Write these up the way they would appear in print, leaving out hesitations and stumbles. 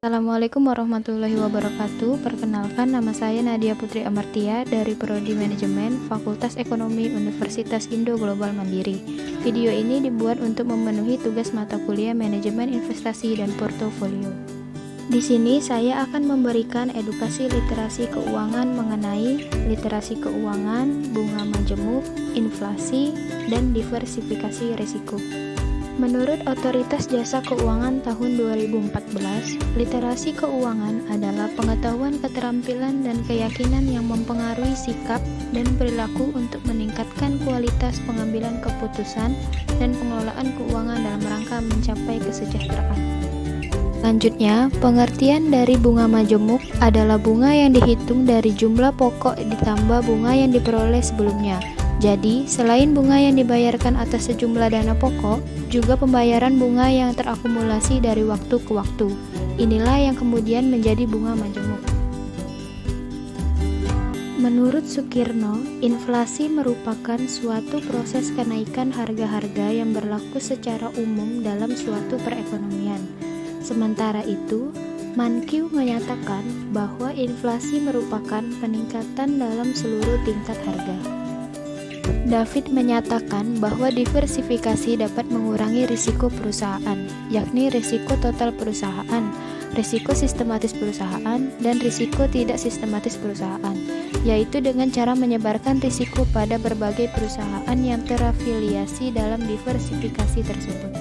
Assalamualaikum warahmatullahi wabarakatuh. Perkenalkan, nama saya Nadia Putri Amartia dari Prodi Manajemen Fakultas Ekonomi Universitas Indo Global Mandiri. Video ini dibuat untuk memenuhi tugas mata kuliah Manajemen Investasi dan Portofolio. Di sini saya akan memberikan edukasi literasi keuangan mengenai literasi keuangan, bunga majemuk, inflasi, dan diversifikasi risiko. Menurut Otoritas Jasa Keuangan tahun 2014, literasi keuangan adalah pengetahuan, keterampilan, dan keyakinan yang mempengaruhi sikap dan perilaku untuk meningkatkan kualitas pengambilan keputusan dan pengelolaan keuangan dalam rangka mencapai kesejahteraan. Selanjutnya, pengertian dari bunga majemuk adalah bunga yang dihitung dari jumlah pokok ditambah bunga yang diperoleh sebelumnya. Jadi, selain bunga yang dibayarkan atas sejumlah dana pokok, juga pembayaran bunga yang terakumulasi dari waktu ke waktu. Inilah yang kemudian menjadi bunga majemuk. Menurut Sukirno, inflasi merupakan suatu proses kenaikan harga-harga yang berlaku secara umum dalam suatu perekonomian. Sementara itu, Mankiw menyatakan bahwa inflasi merupakan peningkatan dalam seluruh tingkat harga. David menyatakan bahwa diversifikasi dapat mengurangi risiko perusahaan, yakni risiko total perusahaan, risiko sistematis perusahaan, dan risiko tidak sistematis perusahaan, yaitu dengan cara menyebarkan risiko pada berbagai perusahaan yang terafiliasi dalam diversifikasi tersebut.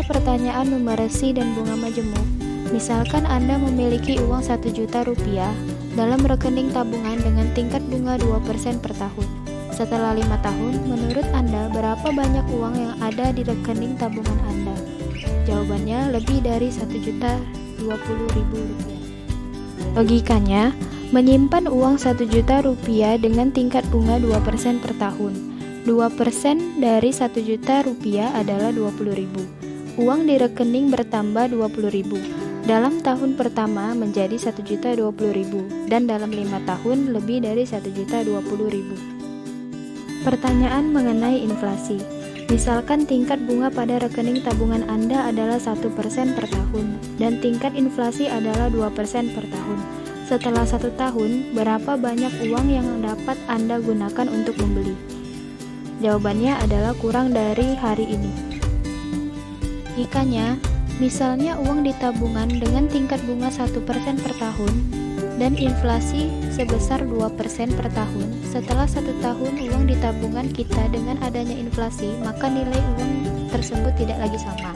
Pertanyaan numerasi dan bunga majemuk. Misalkan Anda memiliki uang 1 juta rupiah dalam rekening tabungan dengan tingkat bunga 2% per tahun. Setelah 5 tahun, menurut Anda berapa banyak uang yang ada di rekening tabungan Anda? Jawabannya lebih dari 1.020.000 rupiah. Logikanya, menyimpan uang 1 juta rupiah dengan tingkat bunga 2% per tahun. 2% dari 1 juta rupiah adalah 20.000. Uang di rekening bertambah 20.000. Dalam tahun pertama menjadi 1.020.000 dan dalam 5 tahun lebih dari 1.020.000. Pertanyaan mengenai inflasi. Misalkan tingkat bunga pada rekening tabungan Anda adalah 1% per tahun dan tingkat inflasi adalah 2% per tahun. Setelah 1 tahun, berapa banyak uang yang dapat Anda gunakan untuk membeli? Jawabannya adalah kurang dari hari ini. Logikanya, misalnya uang di tabungan dengan tingkat bunga 1% per tahun dan inflasi sebesar 2% per tahun. Setelah 1 tahun uang di tabungan kita dengan adanya inflasi, maka nilai uang tersebut tidak lagi sama.